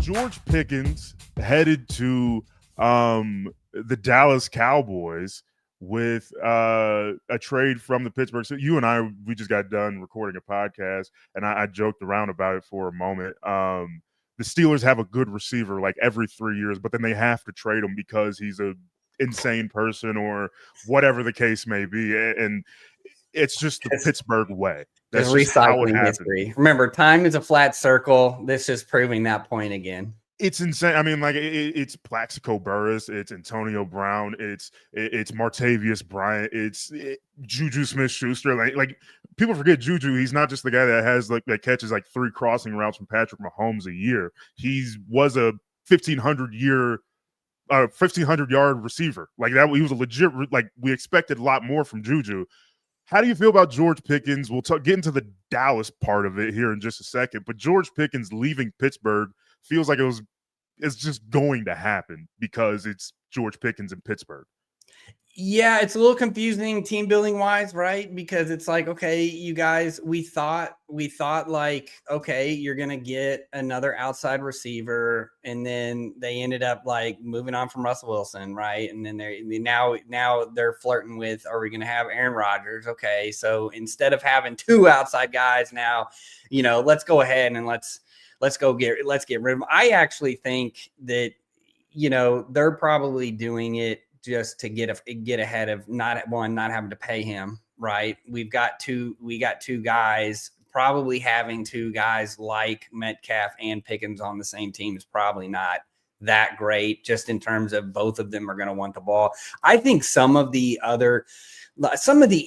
George Pickens headed to the Dallas Cowboys with a trade from the Pittsburgh. So you and I, we just got done recording a podcast, and I joked around about it for a moment. The Steelers have a good receiver like every 3 years, but then they have to trade him because he's a insane person or whatever the case may be, and it's just the Pittsburgh way. That's just how it recycling happens. history. Remember, time is a flat circle. This is proving that point again. It's insane. I mean, like it's Plaxico Burress, it's Antonio Brown, it's Martavius Bryant, it's Juju Smith-Schuster. Like people forget Juju. He's not just the guy that has that catches like 3 crossing routes from Patrick Mahomes a year. He was a 1,500-yard receiver. Like that, he was a legit. Like we expected a lot more from Juju. How do you feel about George Pickens? We'll get into the Dallas part of it here in just a second. But George Pickens leaving Pittsburgh feels like it's just going to happen because it's George Pickens in Pittsburgh. Yeah, it's a little confusing team building wise, right? Because it's like, okay, you guys, we thought like, okay, you're going to get another outside receiver. And then they ended up like moving on from Russell Wilson. Right. And then now they're flirting with, are we going to have Aaron Rodgers? Okay. So instead of having 2 outside guys now, let's go ahead and let's get rid of them. I actually think that, they're probably doing it just to get ahead of not having to pay him, right? We got 2 guys. Probably having 2 guys like Metcalf and Pickens on the same team is probably not that great, just in terms of both of them are going to want the ball. I think some of the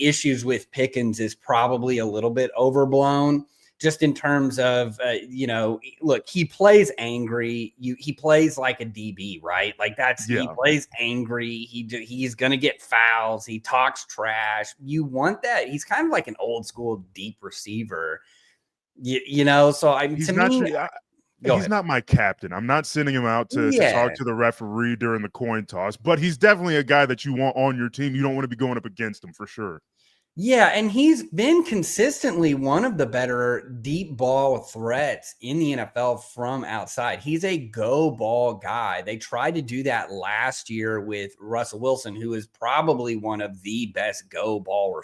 issues with Pickens is probably a little bit overblown. Just in terms of, look, he plays angry. He plays like a DB, right? Like he plays angry. He's going to get fouls. He talks trash. You want that. He's kind of like an old school deep receiver, so he's not my captain. I'm not sending him out to talk to the referee during the coin toss, but he's definitely a guy that you want on your team. You don't want to be going up against him for sure. Yeah, and he's been consistently one of the better deep ball threats in the NFL from outside. He's a go ball guy. They tried to do that last year with Russell Wilson, who is probably one of the best go ball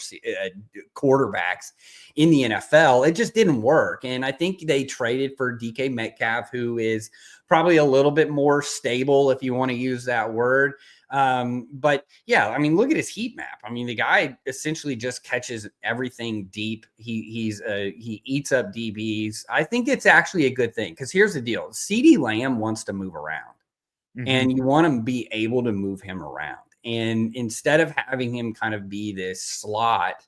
quarterbacks in the NFL. It just didn't work. And I think they traded for DK Metcalf, who is probably a little bit more stable, if you want to use that word. But yeah, I mean, look at his heat map. I mean, the guy essentially just catches everything deep. He eats up DBs. I think it's actually a good thing because here's the deal. CeeDee Lamb wants to move around, and you want to be able to move him around. And instead of having him kind of be this slot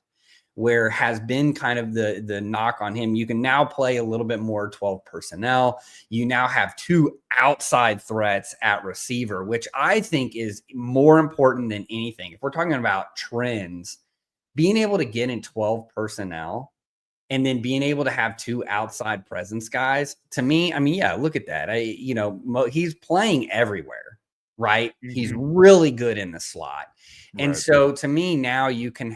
where has been kind of the knock on him, you can now play a little bit more 12 personnel. You now have 2 outside threats at receiver, which I think is more important than anything. If we're talking about trends, being able to get in 12 personnel and then being able to have 2 outside presence guys, to me, I mean, yeah, look at that. He's playing everywhere, right? He's really good in the slot. And so to me, now you can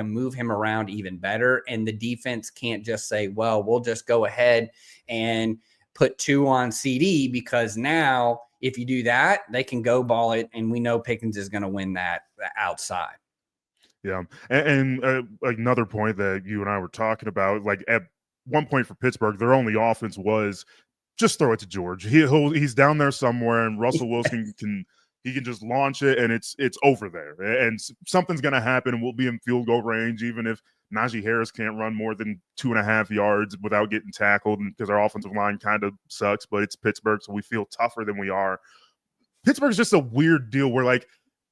move him around even better. And the defense can't just say, well, we'll just go ahead and put 2 on CD, because now if you do that, they can go ball it. And we know Pickens is going to win that outside. Yeah. And another point that you and I were talking about, like at one point for Pittsburgh, their only offense was just throw it to George. He's down there somewhere, and Russell Wilson can just launch it, and it's over there. And something's going to happen, and we'll be in field goal range, even if Najee Harris can't run more than 2.5 yards without getting tackled, because our offensive line kind of sucks, but it's Pittsburgh, so we feel tougher than we are. Pittsburgh's just a weird deal where, like,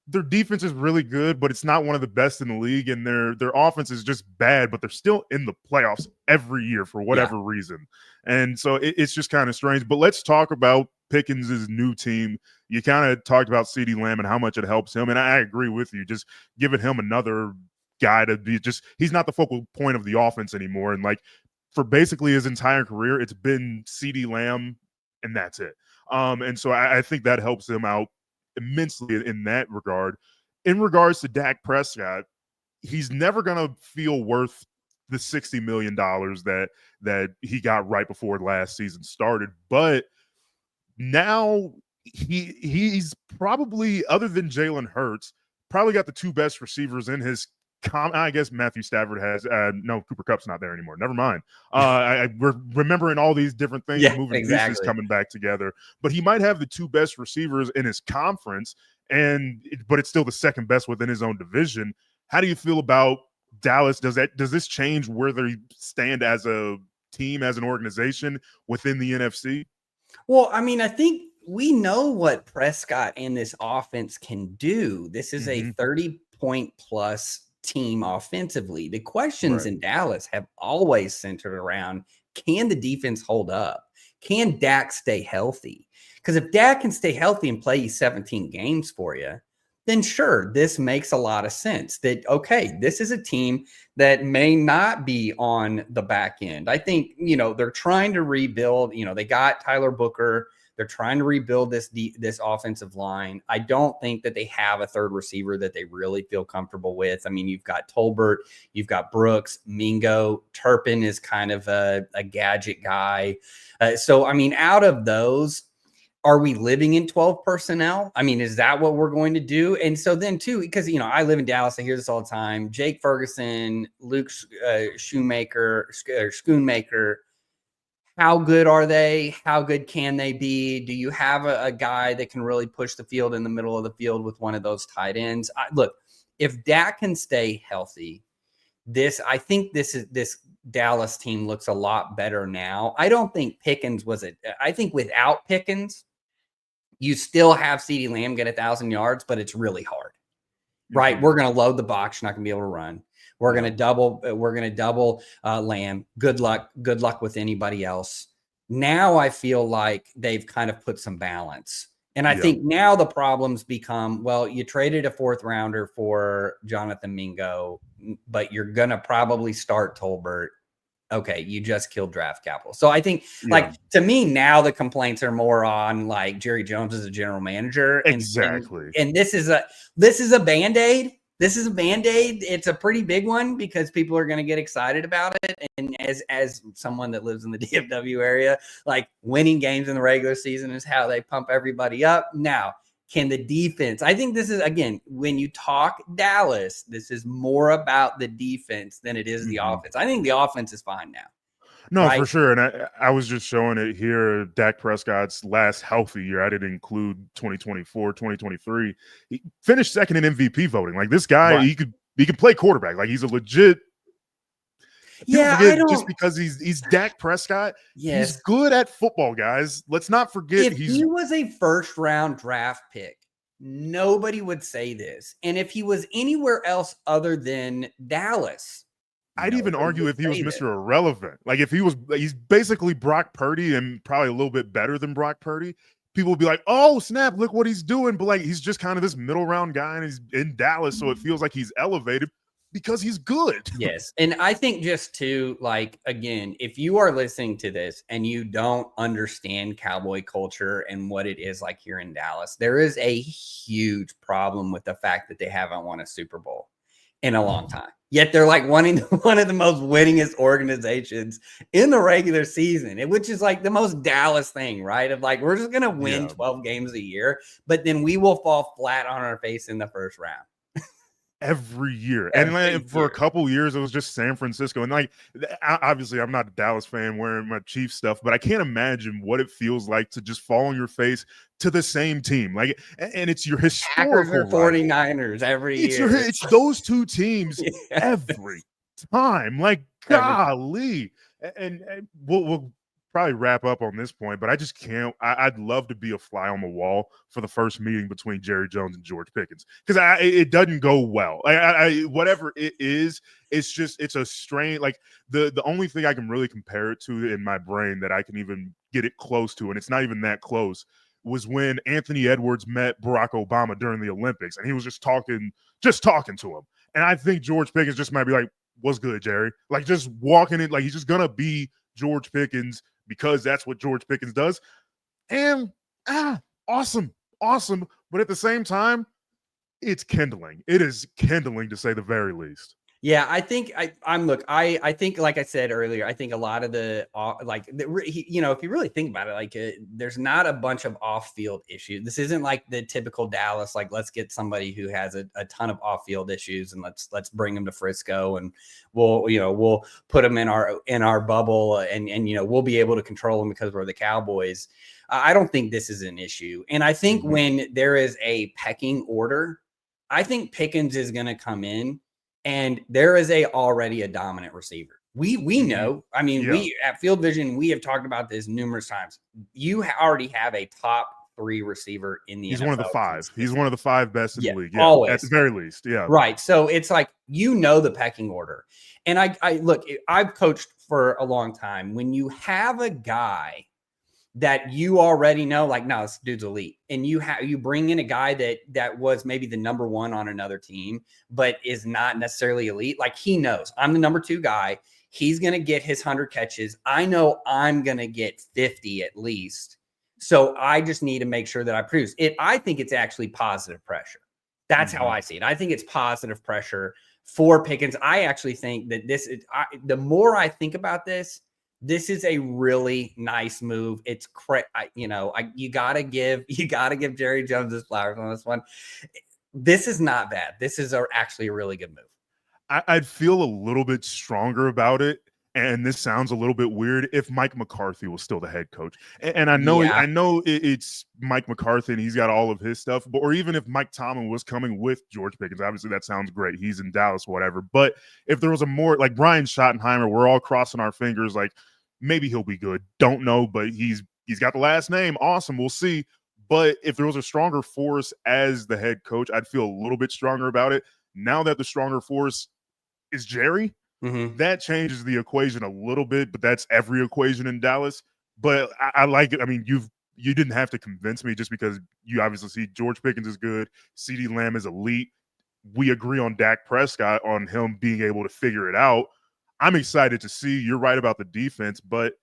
their defense is really good, but it's not one of the best in the league, and their offense is just bad, but they're still in the playoffs every year for whatever reason. And so it's just kind of strange. But let's talk about Pickens' new team. You kind of talked about CeeDee Lamb and how much it helps him, and I agree with you. Just giving him another guy to be he's not the focal point of the offense anymore. And like for basically his entire career, it's been CeeDee Lamb, and that's it. And so I think that helps him out immensely in that regard. In regards to Dak Prescott, he's never going to feel worth the $60 million that he got right before last season started. But now he's probably, other than Jalen Hurts, probably got the two best receivers in his I guess Matthew Stafford has no, Cooper Kupp's not there anymore. Never mind. We're remembering all these different things, Yeah, moving pieces exactly. coming back together. But he might have the two best receivers in his conference, but it's still the second best within his own division. How do you feel about Dallas? Does this change where they stand as a team, as an organization within the NFC? Well, I mean, I think we know what Prescott and this offense can do. This is a 30-point plus team offensively. The questions Right. in Dallas have always centered around, can the defense hold up? Can Dak stay healthy? Because if Dak can stay healthy and play 17 games for you, then sure, this makes a lot of sense that, okay, this is a team that may not be on the back end. I think, they're trying to rebuild. They got Tyler Booker. They're trying to rebuild this offensive line. I don't think that they have a third receiver that they really feel comfortable with. I mean, you've got Tolbert, you've got Brooks, Mingo. Turpin is kind of a gadget guy. So, I mean, out of those, are we living in 12 personnel? I mean, is that what we're going to do? And so then too, because, I live in Dallas, I hear this all the time. Jake Ferguson, Luke Schoonmaker, how good are they? How good can they be? Do you have a guy that can really push the field in the middle of the field with one of those tight ends? Look, if Dak can stay healthy, I think this Dallas team looks a lot better now. I don't think Pickens I think without Pickens, you still have CeeDee Lamb get 1,000 yards, but it's really hard, right? We're going to load the box. You're not going to be able to run. We're going to double. We're going to double Lamb. Good luck. Good luck with anybody else. Now I feel like they've kind of put some balance. And I think now the problems become, well, you traded a 4th rounder for Jonathan Mingo, but you're going to probably start Tolbert. Okay, you just killed draft capital. So I think, to me, now the complaints are more on like Jerry Jones as a general manager. Exactly. And this is a Band-Aid. This is a Band-Aid. It's a pretty big one because people are going to get excited about it. And as someone that lives in the DFW area, like winning games in the regular season is how they pump everybody up. Now, can the defense? I think this is, again, when you talk Dallas, this is more about the defense than it is the offense. I think the offense is fine now. No, right? for sure. And I was just showing it here. Dak Prescott's last healthy year, I didn't include 2024, 2023. He finished second in MVP voting. Like this guy, Right. he could play quarterback. Like he's a legit. People forget just because he's Dak Prescott. Yes. He's good at football, guys. Let's not forget If he was a 1st-round draft pick, nobody would say this. And if he was anywhere else other than Dallas, I'd even argue if he was Mr. Irrelevant. Like if he's basically Brock Purdy and probably a little bit better than Brock Purdy. People would be like, oh, snap, look what he's doing. But like he's just kind of this middle round guy and he's in Dallas. So it feels like he's elevated because he's good. Yes. And I think just to like, again, if you are listening to this and you don't understand cowboy culture and what it is like here in Dallas, there is a huge problem with the fact that they haven't won a Super Bowl in a long time. Yet they're like one of the most winningest organizations in the regular season, which is like the most Dallas thing, right? Of like, we're just going to win 12 games a year, but then we will fall flat on our face in the first round. Every year. And for a couple years, it was just San Francisco. And like, obviously, I'm not a Dallas fan wearing my Chiefs stuff, but I can't imagine what it feels like to just fall on your face to the same team. Like, and it's your historical Packers or 49ers every year. It's those two teams every time. Like, golly. And we'll probably wrap up on this point, but I just can't. I'd love to be a fly on the wall for the first meeting between Jerry Jones and George Pickens because it doesn't go well. Whatever it is, it's a strain. Like the only thing I can really compare it to in my brain that I can even get it close to, and it's not even that close, was when Anthony Edwards met Barack Obama during the Olympics, and he was just talking to him. And I think George Pickens just might be like, "What's good, Jerry?" Like just walking in, like he's just gonna be George Pickens because that's what George Pickens does. And awesome. But at the same time, it's kindling. It is kindling to say the very least. Yeah, I think I think, like I said earlier, I think a lot of the if you really think about it, there's not a bunch of off-field issues. This isn't like the typical Dallas, like, let's get somebody who has a ton of off-field issues and let's bring them to Frisco and we'll put them in our bubble and we'll be able to control them because we're the Cowboys. I don't think this is an issue. And I think when there is a pecking order, I think Pickens is going to come in. And there is already a dominant receiver. We know. I mean, we at Field Vision, we have talked about this numerous times. You already have a top 3 receiver in the NFL. He's one of the 5. He's one of the 5 best in the league. Yeah, always. At the very least. Yeah. Right. So it's like, the pecking order. And I look, I've coached for a long time. When you have a guy that you already know, like, no, this dude's elite. And you bring in a guy that was maybe the number 1 on another team, but is not necessarily elite. Like, he knows I'm the number 2 guy. He's going to get his 100 catches. I know I'm going to get 50 at least. So I just need to make sure that I produce it. I think it's actually positive pressure. That's how I see it. I think it's positive pressure for Pickens. I actually think that the more I think about this is a really nice move. It's you gotta give Jerry Jones his flowers on this one. This is not bad. This is actually a really good move. I'd feel a little bit stronger about it, and this sounds a little bit weird, if Mike McCarthy was still the head coach. And I know it's Mike McCarthy and he's got all of his stuff, or even if Mike Tomlin was coming with George Pickens, obviously that sounds great. He's in Dallas, whatever. But if there was a more like Brian Schottenheimer, we're all crossing our fingers, like, maybe he'll be good. Don't know, but he's got the last name. Awesome. We'll see. But if there was a stronger force as the head coach, I'd feel a little bit stronger about it. Now that the stronger force is Jerry, that changes the equation a little bit, but that's every equation in Dallas. But I like it. I mean, you didn't have to convince me just because you obviously see George Pickens is good. CeeDee Lamb is elite. We agree on Dak Prescott, on him being able to figure it out. I'm excited to see. You're right about the defense, but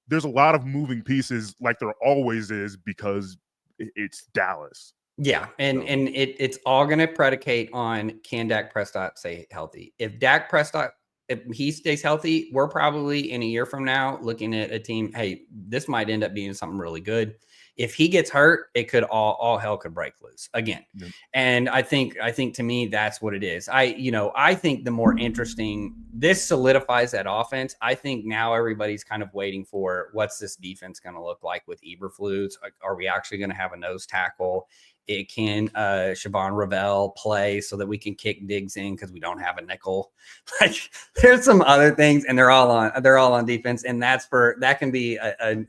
there's a lot of moving pieces like there always is because it's Dallas. Yeah, and it's all going to predicate on, can Dak Prescott stay healthy? If Dak Prescott, if he stays healthy, we're probably in a year from now looking at a team, hey, this might end up being something really good. If he gets hurt, it could all hell could break loose again. Yep. And I think to me, that's what it is. I think the more interesting, this solidifies that offense. I think now everybody's kind of waiting for, what's this defense going to look like with Eberflus? Are we actually going to have a nose tackle? It can Siobhan Ravel play so that we can kick Diggs in because we don't have a nickel. Like, there's some other things, and they're all on defense, and that can be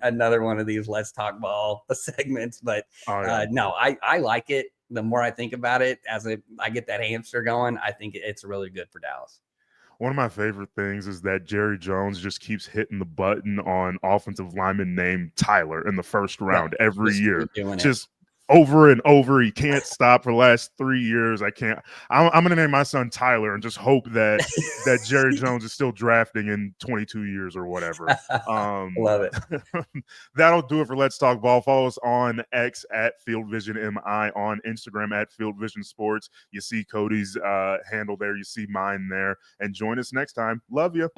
another one of these let's talk ball segments. But no, I like it. The more I think about it, as I get that hamster going, I think it's really good for Dallas. One of my favorite things is that Jerry Jones just keeps hitting the button on offensive lineman named Tyler in the first round every year. Just over and over. He can't stop for the last 3 years. I'm going to name my son Tyler and just hope that Jerry Jones is still drafting in 22 years or whatever. Love it. That'll do it for Let's Talk Ball. Follow us on X at fieldvisionmi, on Instagram at fieldvisionsports. You see Cody's handle there. You see mine there. And join us next time. Love you.